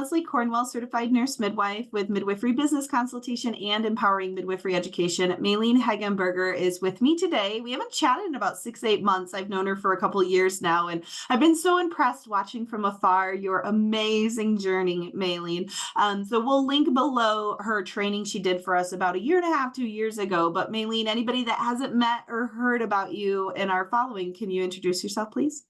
Leslie Cornwell, certified nurse midwife with Midwifery Business Consultation and Empowering Midwifery Education. Malene Hegenberger is with me today. We haven't chatted in about 6-8 months. I've known her for a couple of years now, and I've been so impressed watching from afar your amazing journey, Malene. So we'll link below her training she did for us about 1.5 to 2 years ago. But Malene, anybody that hasn't met or heard about you and are following, can you introduce yourself, please?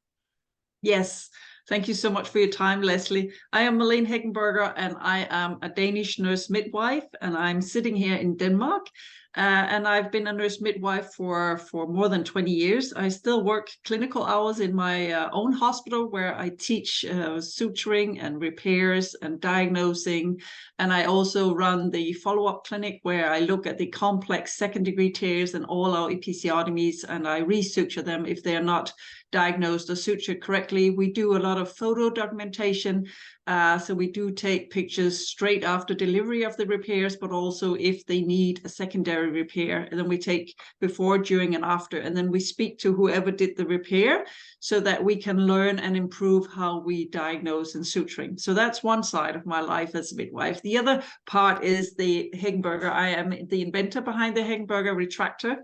Yes. Thank you so much for your time, Leslie. I am Malene Hegenberger, and I am a Danish nurse midwife, and I'm sitting here in Denmark. And I've been a nurse midwife for more than 20 years. I still work clinical hours in my own hospital, where I teach suturing and repairs and diagnosing. And I also run the follow-up clinic, where I look at the complex second-degree tears and all our episiotomies, and I resuture them if they are not diagnosed or sutured correctly. We do a lot of photo documentation. So we do take pictures straight after delivery of the repairs, but also if they need a secondary repair. And then we take before, during, and after. And then we speak to whoever did the repair so that we can learn and improve how we diagnose and suturing. So that's one side of my life as a midwife. The other part is the Hegenberger. I am the inventor behind the Hegenberger Retractor.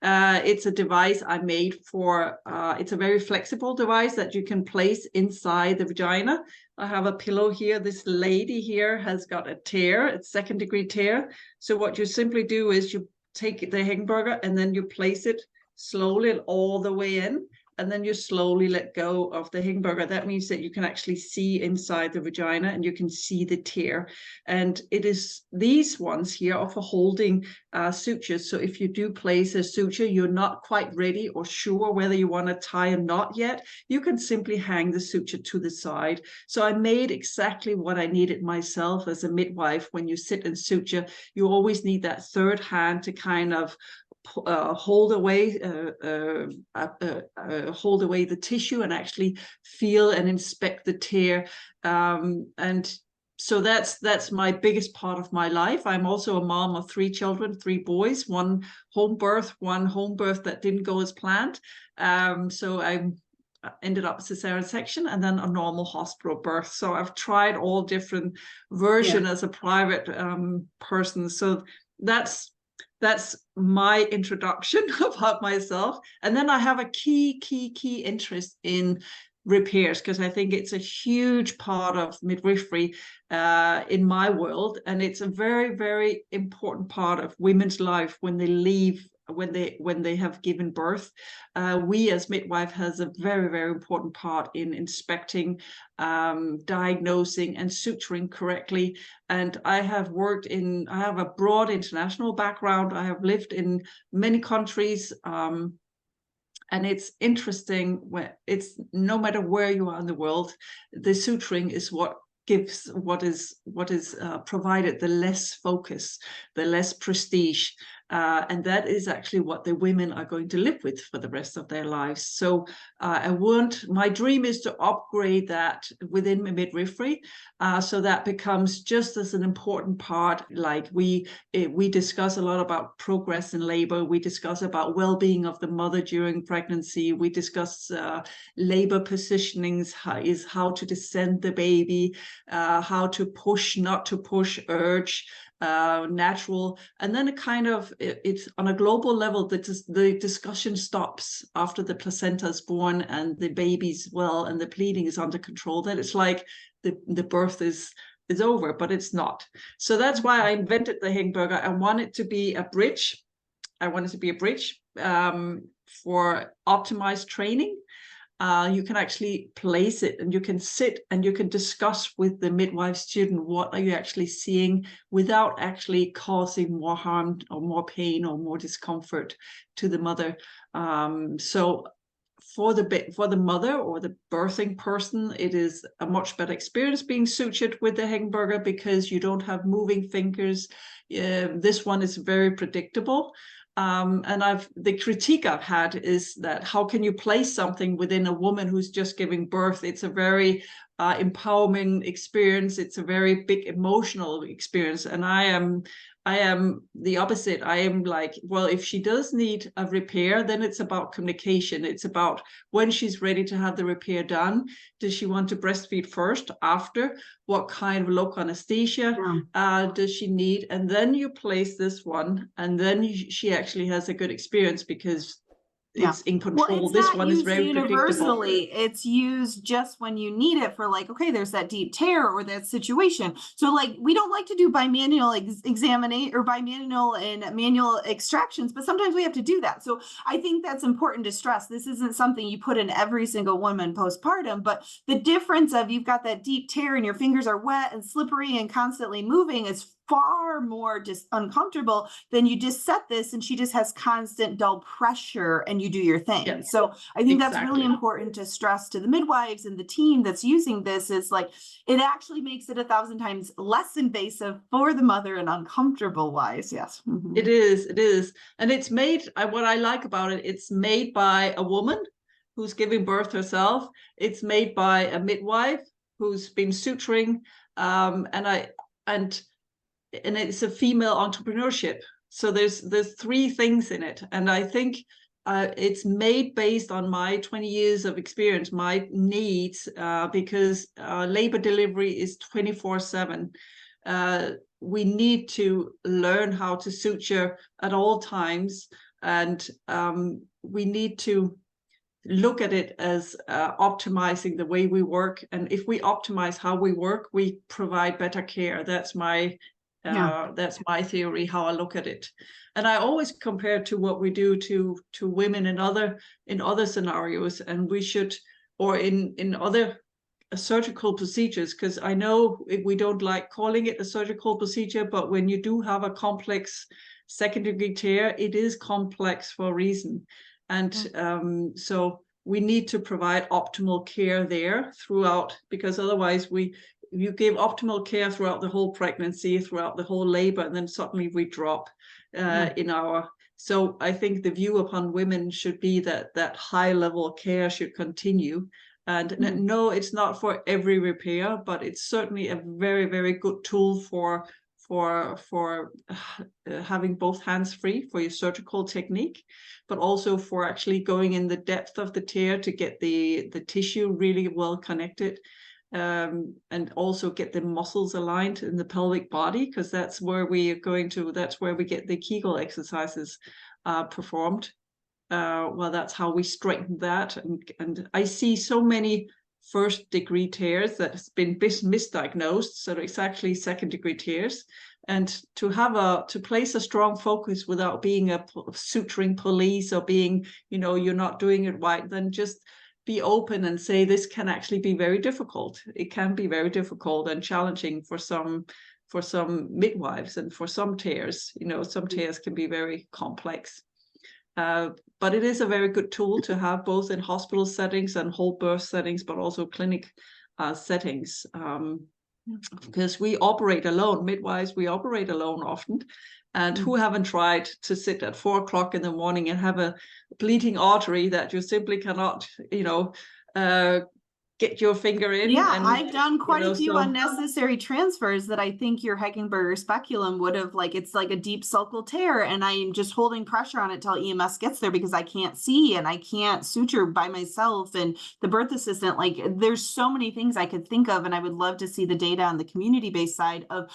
It's a device I made for, it's a very flexible device that you can place inside the vagina. I have a pillow here. This lady here has got a tear, a second-degree tear. So what you simply do is you take the Hegenberger and then you place it slowly all the way in, and then you slowly let go of the Hegenberger. That means that you can actually see inside the vagina and you can see the tear. And it is these ones here are for holding sutures. So if you do place a suture, you're not quite ready or sure whether you want to tie a knot yet, you can simply hang the suture to the side. So I made exactly what I needed myself as a midwife. When you sit and suture, you always need that third hand to kind of hold away the tissue and actually feel and inspect the tear. And so that's my biggest part of my life. I'm also a mom of 3 children, 3 boys, one home birth that didn't go as planned. So I ended up cesarean section and then a normal hospital birth. So I've tried all different versions as a private person. So that's my introduction about myself. And then I have a key interest in repairs, because I think it's a huge part of midwifery in my world. And it's a very, very important part of women's life when they leave, when they have given birth. We as midwife has a very, very important part in inspecting, diagnosing and suturing correctly. And I have a broad international background. I have lived in many countries, and it's interesting where it's no matter where you are in the world, the suturing is what gives what is provided the less focus, the less prestige, and that is actually what the women are going to live with for the rest of their lives. So my dream is to upgrade that within midwifery, so that becomes just as an important part. Like we discuss a lot about progress in labor. We discuss about well-being of the mother during pregnancy. We discuss labor positionings, how to descend the baby, how to push, not to push, urge, natural. And then it's on a global level that the discussion stops after the placenta is born and the baby's well and the bleeding is under control. Then it's like the birth is over, but it's not. So that's why I invented the Hegenberger. I want it to be a bridge. For optimized training. You can actually place it and you can sit and you can discuss with the midwife student what are you actually seeing without actually causing more harm or more pain or more discomfort to the mother. So for the mother or the birthing person, it is a much better experience being sutured with the Hegenberger, because you don't have moving fingers. This one is very predictable. And the critique I've had is that how can you place something within a woman who's just giving birth? It's a very empowering experience. It's a very big emotional experience. And I am the opposite. I am like, well, if she does need a repair, then it's about communication. It's about when she's ready to have the repair done. Does she want to breastfeed first, after? What kind of local anesthesia does she need? And then you place this one, and then she actually has a good experience because it's in control. Well, it's this not one used is very universally. predictable. It's used just when you need it for like, okay, there's that deep tear or that situation. So like, we don't like to do bimanual examination or bimanual and manual extractions, but sometimes we have to do that. So I think that's important to stress. This isn't something you put in every single woman postpartum, but the difference of you've got that deep tear and your fingers are wet and slippery and constantly moving is far more just uncomfortable than you just set this and she just has constant dull pressure and you do your thing. Yes, so I think that's exactly. really important to stress to the midwives and the team that's using this, is like, it actually makes it 1,000 times less invasive for the mother and uncomfortable wise. Yes. Mm-hmm. It is. And it's made, what I like about it, it's made by a woman who's giving birth herself. It's made by a midwife who's been suturing, and it's a female entrepreneurship. So there's 3 things in it, and I think it's made based on my 20 years of experience, my needs, because labor delivery is 24/7. We need to learn how to suture at all times, and we need to look at it as optimizing the way we work. And if we optimize how we work, we provide better care. That's my theory, how I look at it. And I always compare to what we do to women in other scenarios, and we should, or in other surgical procedures, because I know we don't like calling it a surgical procedure, but when you do have a complex second-degree tear, it is complex for a reason. And so we need to provide optimal care there throughout, because otherwise you give optimal care throughout the whole pregnancy, throughout the whole labor, and then suddenly we drop in our. So I think the view upon women should be that high level care should continue. And no, it's not for every repair, but it's certainly a very, very good tool for having both hands free for your surgical technique, but also for actually going in the depth of the tear to get the tissue really well connected, and also get the muscles aligned in the pelvic body, because that's where we get the Kegel exercises performed. Well, that's how we strengthen that. And I see so many first-degree tears that has been misdiagnosed, so it's actually second-degree tears. And to place a strong focus without being a suturing police or being, you're not doing it right, then just be open and say this can actually be very difficult. It can be very difficult and challenging for some midwives, and for some tears, some tears can be very complex. But it is a very good tool to have both in hospital settings and whole birth settings, but also clinic settings, because we operate alone. Midwives, we operate alone often. And who haven't tried to sit at 4 o'clock in the morning and have a bleeding artery that you simply cannot, get your finger in? Yeah, and, I've done quite a few unnecessary transfers that I think your Hegenberger speculum would have, like, it's like a deep sulcal tear, and I'm just holding pressure on it till EMS gets there because I can't see and I can't suture by myself, and the birth assistant, like, there's so many things I could think of, and I would love to see the data on the community-based side of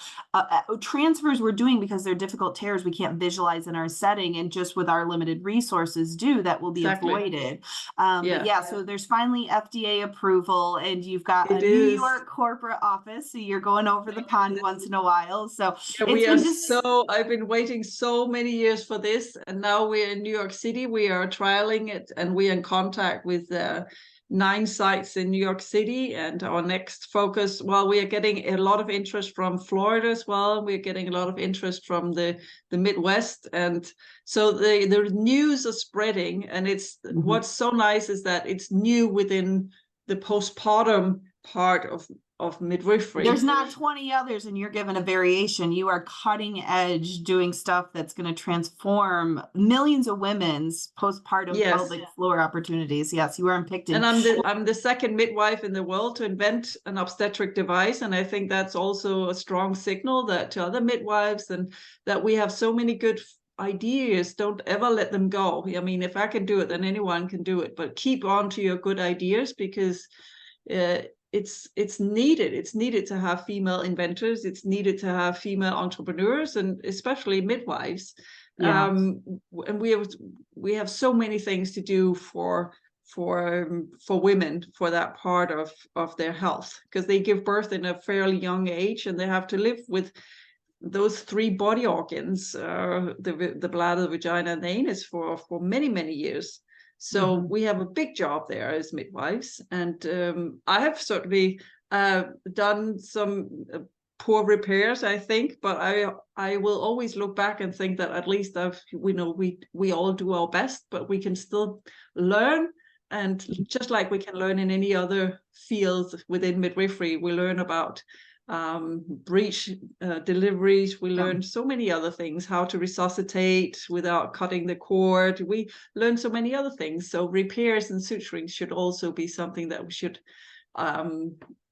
transfers we're doing because they're difficult tears we can't visualize in our setting, and just with our limited resources that will be avoided. But yeah, so there's finally FDA approval, and you've got a New York corporate office, so you're going over the pond once in a while. So I've been waiting so many years for this, and now we're in New York City. We are trialing it, and we're in contact with 9 sites in New York City. And our next focus, we are getting a lot of interest from Florida as well. We're getting a lot of interest from the Midwest, and so the news is spreading. And it's what's so nice is that it's new within the postpartum part of midwifery. There's not 20 others and you're given a variation. You are cutting edge doing stuff that's going to transform millions of women's postpartum Yes. pelvic floor opportunities. Yes, you are picked. And I'm the second midwife in the world to invent an obstetric device. And I think that's also a strong signal that to other midwives, and that we have so many good ideas. Don't ever let them go. I mean, if I can do it, then anyone can do it. But keep on to your good ideas, because it's needed. It's needed to have female inventors. It's needed to have female entrepreneurs, and especially midwives. Yeah. And we have so many things to do for women, for that part of their health, because they give birth in a fairly young age, and they have to live with those 3 body organs, the bladder, the vagina, and the anus for many years. So we have a big job there as midwives. And I have certainly done some poor repairs, I think, but I will always look back and think that at least we all do our best, but we can still learn. And just like we can learn in any other field within midwifery, we learn about breech deliveries. We learn so many other things, how to resuscitate without cutting the cord. We learn so many other things. So repairs and suturing should also be something that we should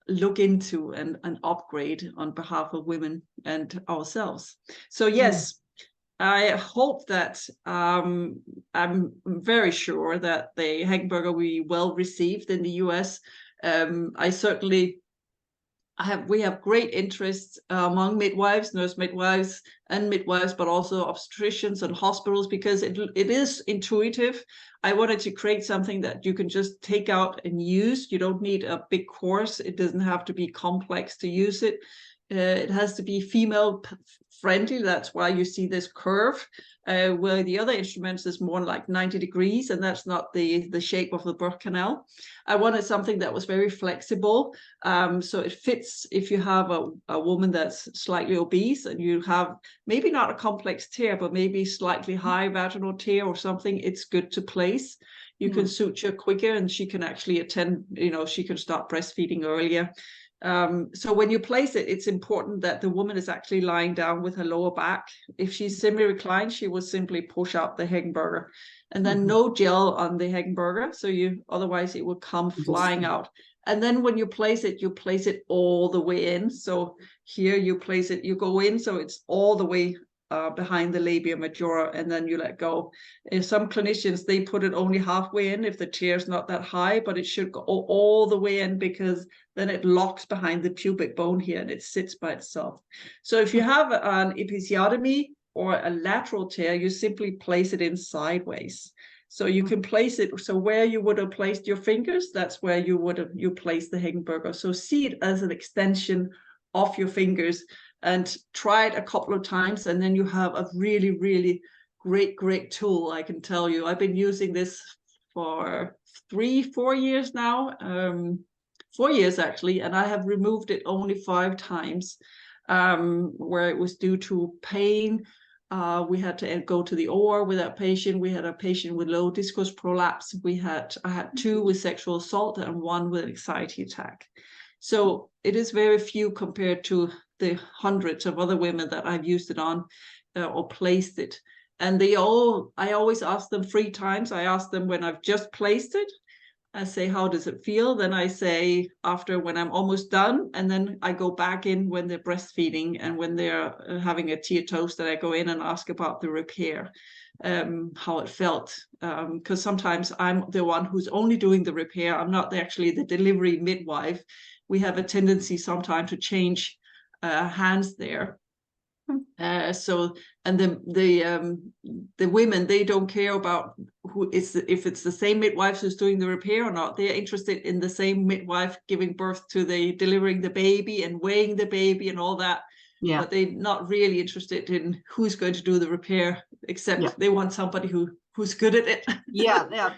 look into and upgrade on behalf of women and ourselves. So yes, I hope that I'm very sure that the Hegenberger will be well received in the US. We have great interest among midwives, nurse midwives, and midwives, but also obstetricians and hospitals, because it is intuitive. I wanted to create something that you can just take out and use. You don't need a big course. It doesn't have to be complex to use it. It has to be female friendly. That's why you see this curve, where the other instruments is more like 90 degrees, and that's not the shape of the birth canal. I wanted something that was very flexible, so it fits if you have a woman that's slightly obese and you have maybe not a complex tear, but maybe slightly high vaginal tear or something. It's good to place. You can suture quicker, and she can actually she can start breastfeeding earlier. So when you place it, it's important that the woman is actually lying down with her lower back. If she's semi-reclined, she will simply push out the Hegenberger, and then no gel on the Hegenberger. So otherwise it will come flying out. And then when you place it all the way in. So here you place it, you go in, so it's all the way behind the labia majora, and then you let go. In some clinicians, they put it only halfway in if the tear is not that high, but it should go all the way in, because then it locks behind the pubic bone here and it sits by itself. So if you have an episiotomy or a lateral tear, you simply place it in sideways. So you can place it, so where you would have placed your fingers, that's where you place the Hegenberger. So see it as an extension of your fingers, and try it a couple of times, and then you have a really, really great tool. I can tell you, I've been using this for 4 years now, 4 years actually, and I have removed it only 5 times, where it was due to pain. We had to go to the OR with that patient. We had a patient with low discus prolapse. I had 2 with sexual assault and 1 with an anxiety attack. So it is very few compared to the hundreds of other women that I've used it on or placed it. And I always ask them 3 times. I ask them when I've just placed it, I say, how does it feel? Then I say when I'm almost done, and then I go back in when they're breastfeeding and when they're having a tear toast, that I go in and ask about the repair, how it felt. Because sometimes I'm the one who's only doing the repair. I'm not actually the delivery midwife. We have a tendency sometimes to change hands there. And the women, they don't care about if it's the same midwife who's doing the repair or not. They're interested in the same midwife giving birth to delivering the baby and weighing the baby and all that. Yeah. But they're not really interested in who's going to do the repair, except they want somebody who's good at it. Yeah.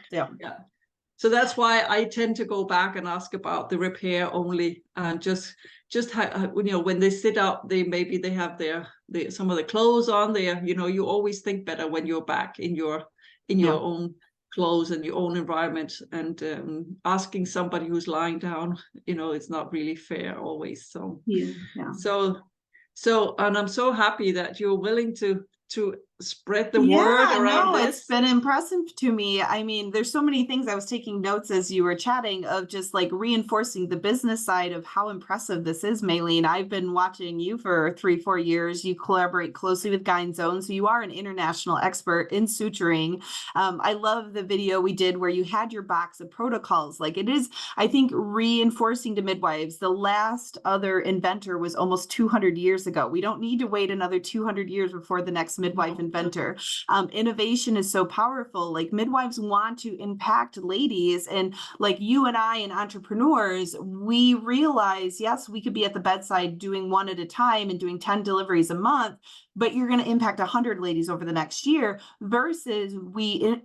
So that's why I tend to go back and ask about the repair only, and just when they sit up, they have some of the clothes on there. You always think better when you're back in your own clothes and your own environment, and asking somebody who's lying down, it's not really fair always. So Yeah. and I'm so happy that you're willing to spread the Yeah, word around no, this. it's been impressive to me. I mean, there's so many things. I was taking notes as you were chatting of just like reinforcing the business side of how impressive this is, Malene. I've been watching you for 3-4 years. You collaborate closely with Guy Zone, so you are an international expert in suturing. I love the video we did where you had your box of protocols. Like it is, I think, reinforcing to midwives. The last other inventor was almost 200 years ago. We don't need to wait another 200 years before the next midwife inventor. Innovation is so powerful. Like midwives want to impact ladies, and like you and I and entrepreneurs, we realize, yes, we could be at the bedside doing one at a time and doing 10 deliveries a month, but you're going to impact 100 ladies over the next year, versus we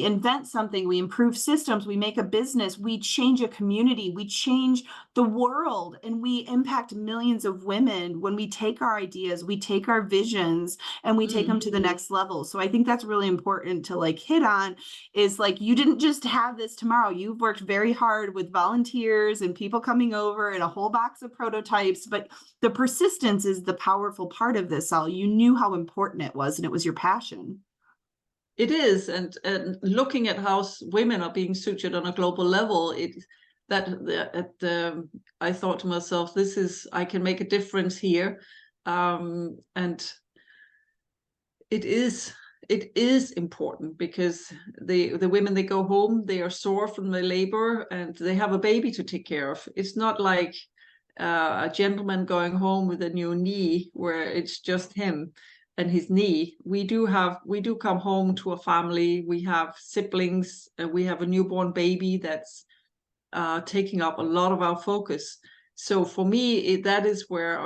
invent something, we improve systems, we make a business, we change a community, we change the world, and we impact millions of women when we take our ideas, we take our visions, and we take them to the next level. So I think that's really important to like hit on, is like, you didn't just have this tomorrow. You've worked very hard with volunteers and people coming over and a whole box of prototypes, but the persistence is the powerful part of this all. You knew how important it was, and it was your passion. It is, and looking at how women are being sutured on a global level, I thought to myself, I can make a difference here, and it is important, because the women, they go home, they are sore from the labor, and they have a baby to take care of. It's not like a gentleman going home with a new knee, where it's just him and his knee. We do come home to a family. We have siblings, and we have a newborn baby that's taking up a lot of our focus. So for me, that is where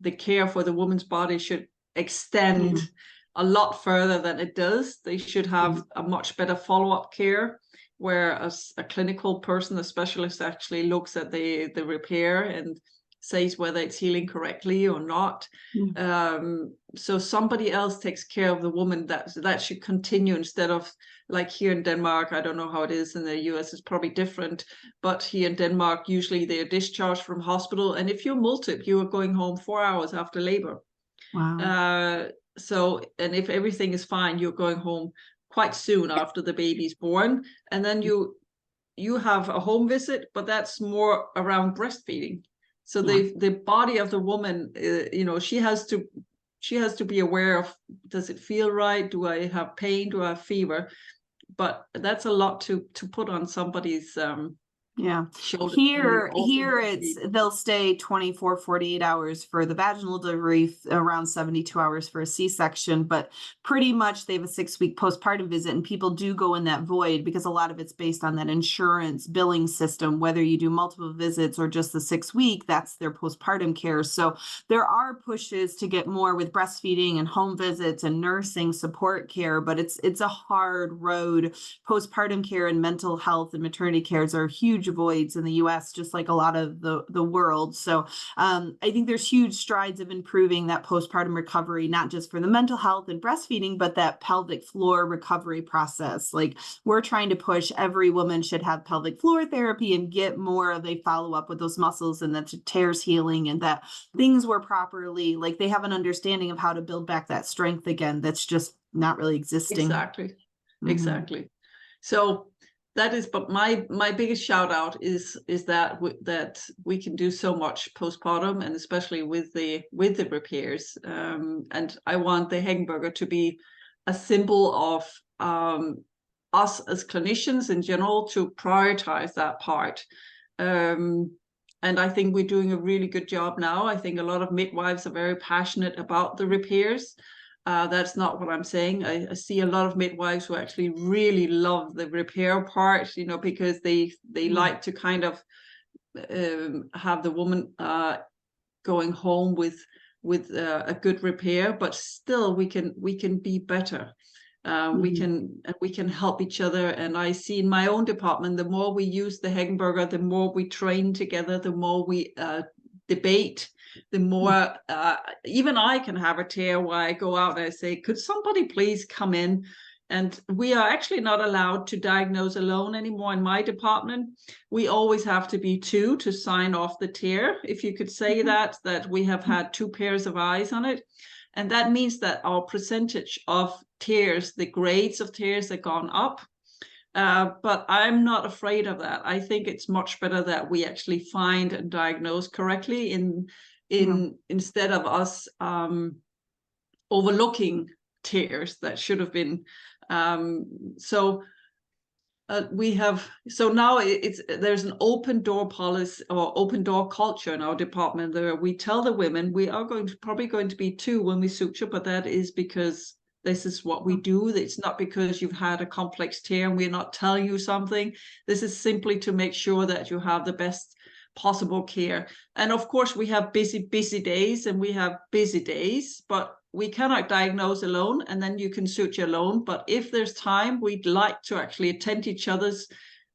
the care for the woman's body should extend a lot further than it does. They should have a much better follow-up care, where a clinical person, a specialist, actually looks at the repair and says whether it's healing correctly or not. So somebody else takes care of the woman. That should continue, instead of like here in Denmark. I don't know how it is in the US, it's probably different, but here in Denmark, usually they are discharged from hospital, and if you're multip, you are going home 4 hours after labor. Wow. And if everything is fine, you're going home quite soon after the baby's born, and then you have a home visit, but that's more around breastfeeding. So the body of the woman, she has to be aware of, does it feel right? Do I have pain? Do I have fever? But that's a lot to put on somebody's shoulder. Here they'll stay 24, 48 hours for the vaginal delivery, around 72 hours for a C-section, but pretty much they have a 6-week postpartum visit, and people do go in that void, because a lot of it's based on that insurance billing system. Whether you do multiple visits or just the 6-week, that's their postpartum care. So there are pushes to get more with breastfeeding and home visits and nursing support care, but it's a hard road. Postpartum care and mental health and maternity cares are huge voids in the US, just like a lot of the world. So I think there's huge strides of improving that postpartum recovery, not just for the mental health and breastfeeding, but that pelvic floor recovery process. Like, we're trying to push every woman should have pelvic floor therapy and get more of a follow-up with those muscles, and that tears healing, and that things were properly, like, they have an understanding of how to build back that strength again that's just not really existing. Exactly. So that is, but my biggest shout out is that we can do so much postpartum, and especially with the repairs. And I want the Hegenberger to be a symbol of us as clinicians in general, to prioritize that part. And I think we're doing a really good job now. I think a lot of midwives are very passionate about the repairs. That's not what I'm saying. I see a lot of midwives who actually really love the repair part, because they like to kind of have the woman going home with a good repair, but still we can be better. We can help each other. And I see in my own department, the more we use the Hegenberger, the more we train together, the more we debate, the more even I can have a tear where I go out and I say, could somebody please come in? And we are actually not allowed to diagnose alone anymore in my department. We always have to be two to sign off the tear, if you could say that we have had two pairs of eyes on it. And that means that our percentage of tears, the grades of tears, have gone up. But I'm not afraid of that. I think it's much better that we actually find and diagnose correctly instead of us overlooking tears that should have been. So now there's an open door policy or open door culture in our department where we tell the women we are probably going to be two when we suture, but that is because this is what we do. It's not because you've had a complex tear and we're not telling you something. This is simply to make sure that you have the best possible care. And of course, we have busy days and we have busy days, but we cannot diagnose alone, and then you can suture alone. But if there's time, we'd like to actually attend each other's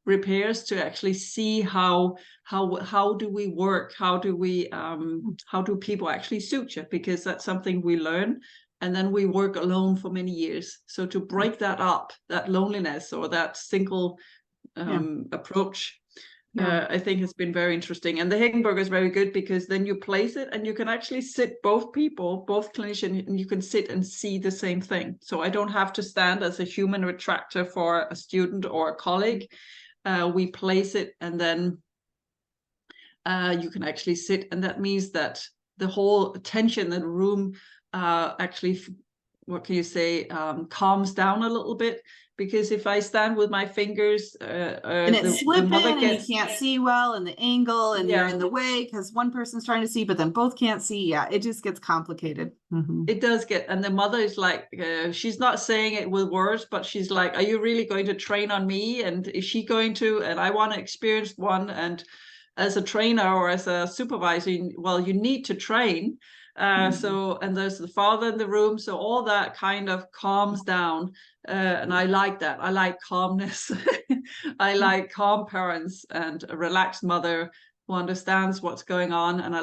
repairs to actually see how do we work, how do people actually suture, because that's something we learn. And then we work alone for many years. So to break that up, that loneliness or that single approach, I think has been very interesting. And the Hegenberger is very good because then you place it and you can actually sit both people, both clinicians, and you can sit and see the same thing. So I don't have to stand as a human retractor for a student or a colleague. We place it and then you can actually sit. And that means that the whole tension in the room actually, what can you say, calms down a little bit. Because if I stand with my fingers, and it's slipping and you can't see well, and the angle, and you're in the way because one person's trying to see, but then both can't see. Yeah, it just gets complicated. It does get, and the mother is like, she's not saying it with words, but she's like, are you really going to train on me? And is she going to? And I want to experience one. And as a trainer or as a supervisor, well, you need to train. So, and there's the father in the room, so all that kind of calms down, and I like that. I like calmness. I like calm parents and a relaxed mother who understands what's going on, and I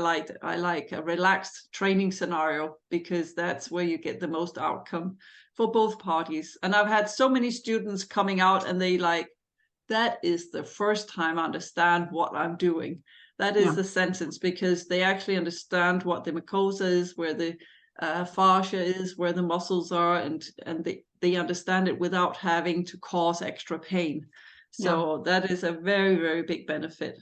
like a relaxed training scenario, because that's where you get the most outcome for both parties. And I've had so many students coming out and they like, that is the first time I understand what I'm doing. That is the sentence, because they actually understand what the mucosa is, where the fascia is, where the muscles are, and they understand it without having to cause extra pain. So that is a very, very big benefit.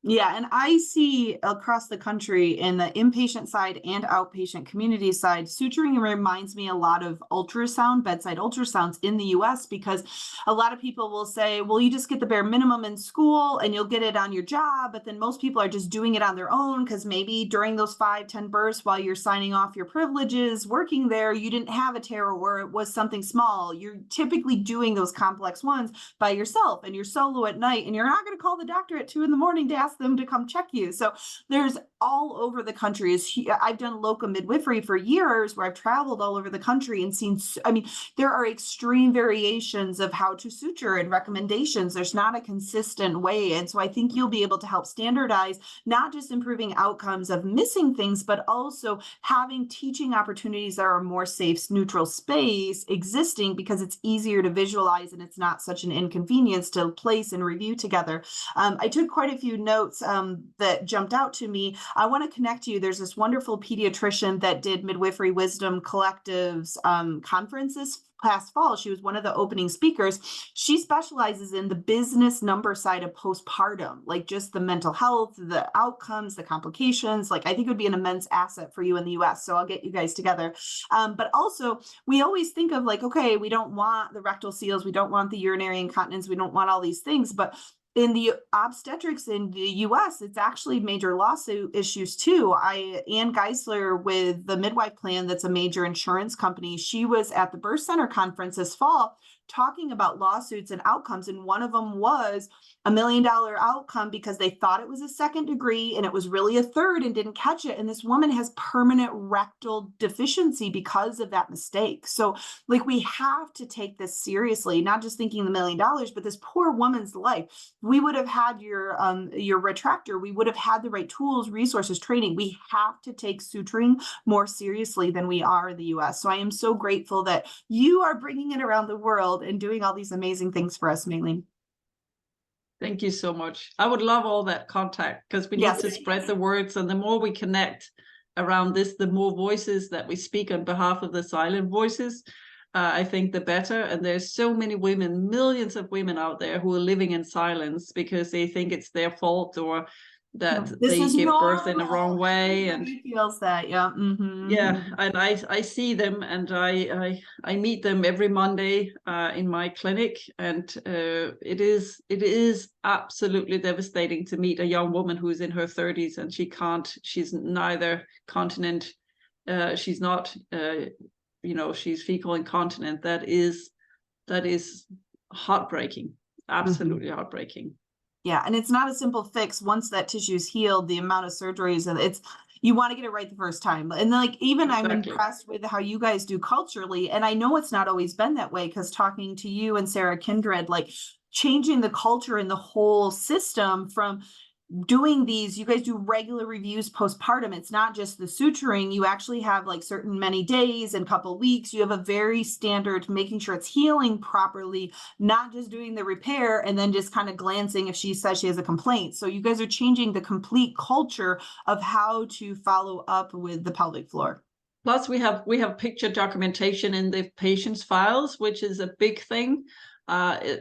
Yeah, and I see across the country in the inpatient side and outpatient community side, suturing reminds me a lot of ultrasound, bedside ultrasounds in the US, because a lot of people will say, well, you just get the bare minimum in school and you'll get it on your job. But then most people are just doing it on their own because maybe during those 5-10 births while you're signing off your privileges, working there, you didn't have a tear or it was something small. You're typically doing those complex ones by yourself and you're solo at night, and you're not going to call the doctor at 2 a.m. to ask them to come check you. So there's all over the country. I've done local midwifery for years where I've traveled all over the country and seen, I mean, there are extreme variations of how to suture and recommendations. There's not a consistent way. And so I think you'll be able to help standardize, not just improving outcomes of missing things, but also having teaching opportunities that are a more safe, neutral space existing, because it's easier to visualize and it's not such an inconvenience to place and review together. I took quite a few notes that jumped out to me. I want to connect you. There's this wonderful pediatrician that did Midwifery Wisdom Collective's conference this past fall. She was one of the opening speakers. She specializes in the business number side of postpartum, like just the mental health, the outcomes, the complications. Like, I think it would be an immense asset for you in the US. So I'll get you guys together. But also, we always think of like, okay, we don't want the rectal seals, we don't want the urinary incontinence, we don't want all these things, but in the obstetrics in the US, it's actually major lawsuit issues too. Ann Geisler with the Midwife Plan, that's a major insurance company, she was at the Birth Center conference this fall talking about lawsuits and outcomes. And one of them was $1 million outcome because they thought it was a second degree and it was really a third and didn't catch it. And this woman has permanent rectal deficiency because of that mistake. So like, we have to take this seriously, not just thinking the $1 million, but this poor woman's life. we would have had your retractor, we would have had the right tools, resources, training. We have to take suturing more seriously than we are in the US. So I am so grateful that you are bringing it around the world and doing all these amazing things for us, Malene. Thank you so much. I would love all that contact, because we Yes. need to spread the words, and the more we connect around this, the more voices that we speak on behalf of the silent voices, I think the better. And there's so many women, millions of women out there who are living in silence because they think it's their fault, or that This they is give birth in the normal. wrong way. Everybody And feels that, yeah. yeah, and I see them, and I meet them every Monday in my clinic, and it is absolutely devastating to meet a young woman who's in her 30s and she's neither continent, she's not she's fecal incontinent. That is heartbreaking, absolutely heartbreaking. Yeah, and it's not a simple fix. Once that tissue's healed, the amount of surgeries, and you want to get it right the first time. And like, even Exactly. I'm impressed with how you guys do culturally. And I know it's not always been that way, because talking to you and Sarah Kindred, like changing the culture and the whole system from doing these, you guys do regular reviews postpartum. It's not just the suturing. You actually have like certain many days and couple weeks. You have a very standard, making sure it's healing properly, not just doing the repair and then just kind of glancing if she says she has a complaint. So you guys are changing the complete culture of how to follow up with the pelvic floor. Plus, we have picture documentation in the patient's files, which is a big thing.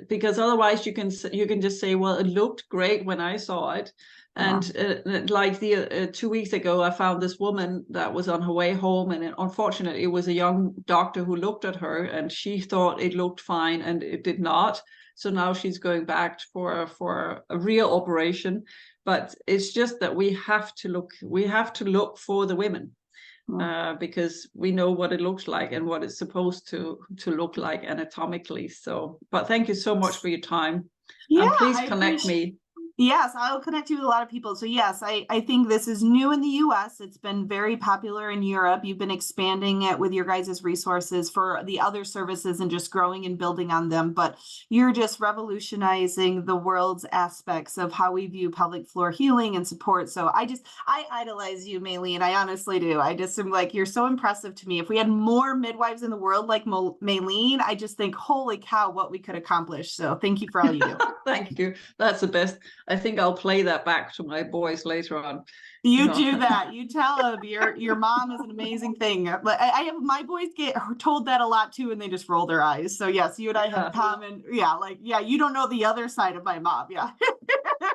Because otherwise you can just say, well, it looked great when I saw it. And like 2 weeks ago, I found this woman that was on her way home, and unfortunately, it was a young doctor who looked at her, and she thought it looked fine, and it did not. So now she's going back for a real operation. But it's just that we have to look for the women. Because we know what it looks like and what it's supposed to look like anatomically. So, but thank you so much for your time. Yeah, please connect me. Yes, I'll connect you with a lot of people. So yes, I think this is new in the US. It's been very popular in Europe. You've been expanding it with your guys' resources for the other services and just growing and building on them. But you're just revolutionizing the world's aspects of how we view pelvic floor healing and support. So I idolize you, Malene. I honestly do. I just am like, you're so impressive to me. If we had more midwives in the world like Malene, I just think, holy cow, what we could accomplish. So thank you for all you do. Thank you. That's the best. I think I'll play that back to my boys later on. You do that. You tell them your mom is an amazing thing. But I have my boys get told that a lot too, and they just roll their eyes. So yes, you and I have common. Yeah, like you don't know the other side of my mom. Yeah.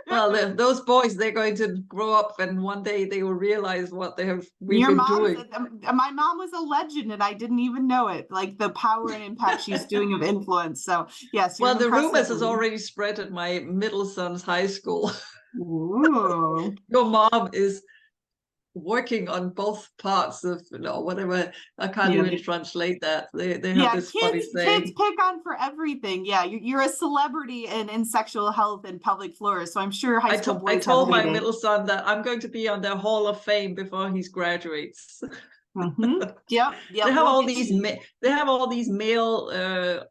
Well, those boys, they're going to grow up, and one day they will realize what we've been doing. My mom was a legend, and I didn't even know it. Like the power and impact she's doing of influence. So yes. Well, the rumors has already spread at my middle son's high school. Ooh. Your mom is working on both parts of whatever. I can't even translate that. They have this funny saying. Kids pick on for everything. Yeah, you're a celebrity in sexual health and pelvic floors, so I'm sure high school boys. I told my middle son that I'm going to be on their Hall of Fame before he graduates. Yep. They have all these male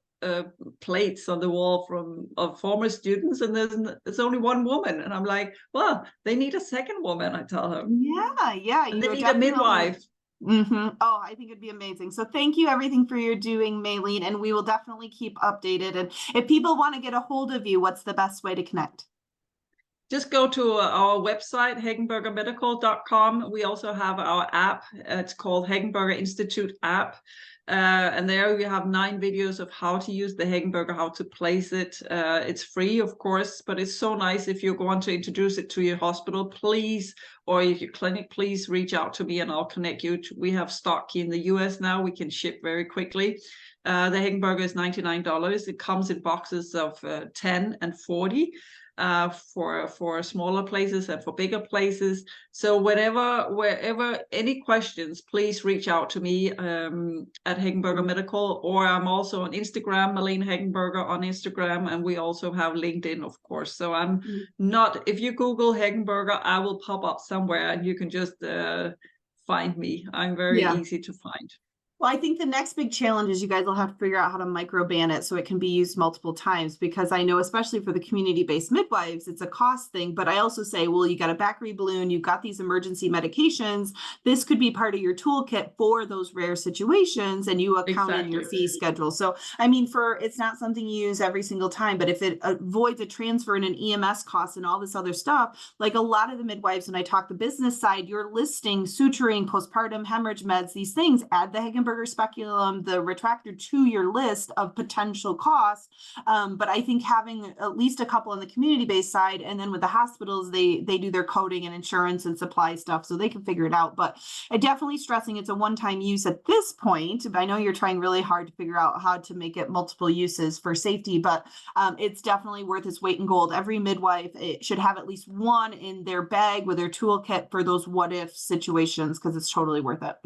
plates on the wall of former students, and there's only one woman, and I'm like, well, they need a second woman, I tell them. Yeah, and they need a midwife. Oh, I think it'd be amazing. So thank you everything for your doing, Malene, and we will definitely keep updated. And if people want to get a hold of you, what's the best way to connect? Just go to our website, hegenbergermedical.com. We also have our app. It's called Hegenberger Institute app. And there we have 9 videos of how to use the Hegenberger, how to place it. It's free, of course, but it's so nice if you're going to introduce it to your hospital, please, or if your clinic, please reach out to me and I'll connect you. We have stock in the US now. We can ship very quickly. The Hegenberger is $99. It comes in boxes of 10 and 40. For smaller places and for bigger places. So wherever any questions, please reach out to me at Hegenberger Medical, or I'm also on Instagram, Malene Hegenberger on Instagram, and we also have LinkedIn, of course. So I'm not, if you Google Hegenberger, I will pop up somewhere and you can just find me. I'm very easy to find. Well, I think the next big challenge is you guys will have to figure out how to microban it so it can be used multiple times, because I know, especially for the community-based midwives, it's a cost thing. But I also say, well, you got a back balloon, you've got these emergency medications. This could be part of your toolkit for those rare situations, and you account in your fee schedule. So, I mean, it's not something you use every single time, but if it avoids a transfer and an EMS cost and all this other stuff, like a lot of the midwives, when I talk the business side, you're listing suturing, postpartum hemorrhage meds, these things, add the Hegenberger speculum, the Retractor to your list of potential costs. But I think having at least a couple on the community-based side, and then with the hospitals, they do their coding and insurance and supply stuff, so they can figure it out. But I definitely stressing it's a one-time use at this point. I know you're trying really hard to figure out how to make it multiple uses for safety, but it's definitely worth its weight in gold. Every midwife should have at least one in their bag with their toolkit for those what-if situations, because it's totally worth it.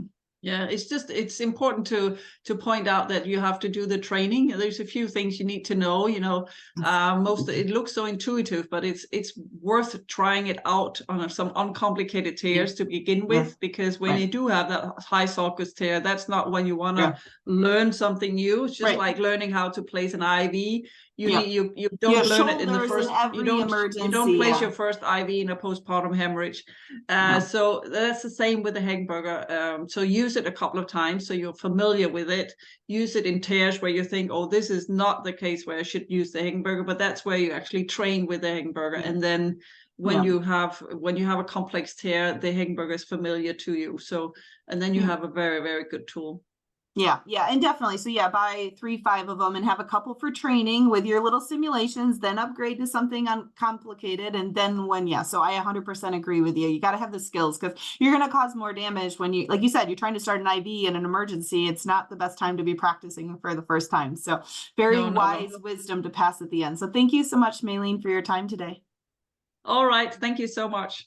Yeah, it's important to point out that you have to do the training. There's a few things you need to know, it looks so intuitive, but it's worth trying it out on some uncomplicated tears to begin with, because when you do have that high sulcus tear, that's not when you want to learn something new. It's just like learning how to place an IV. You don't learn it in the first, you don't place your first IV in a postpartum hemorrhage. So that's the same with the Hegenberger. So use it a couple of times so you're familiar with it. Use it in tears where you think, oh, this is not the case where I should use the Hegenberger, but that's where you actually train with the Hegenberger. And then when you have a complex tear, the Hegenberger is familiar to you. So, and then you have a very, very good tool. Yeah, and definitely. So buy 3-5 of them and have a couple for training with your little simulations, then upgrade to something uncomplicated. And then so I 100% agree with you. You got to have the skills, because you're going to cause more damage when you, like you said, you're trying to start an IV in an emergency. It's not the best time to be practicing for the first time. So very wise wisdom to pass at the end. So thank you so much, Malene, for your time today. All right. Thank you so much.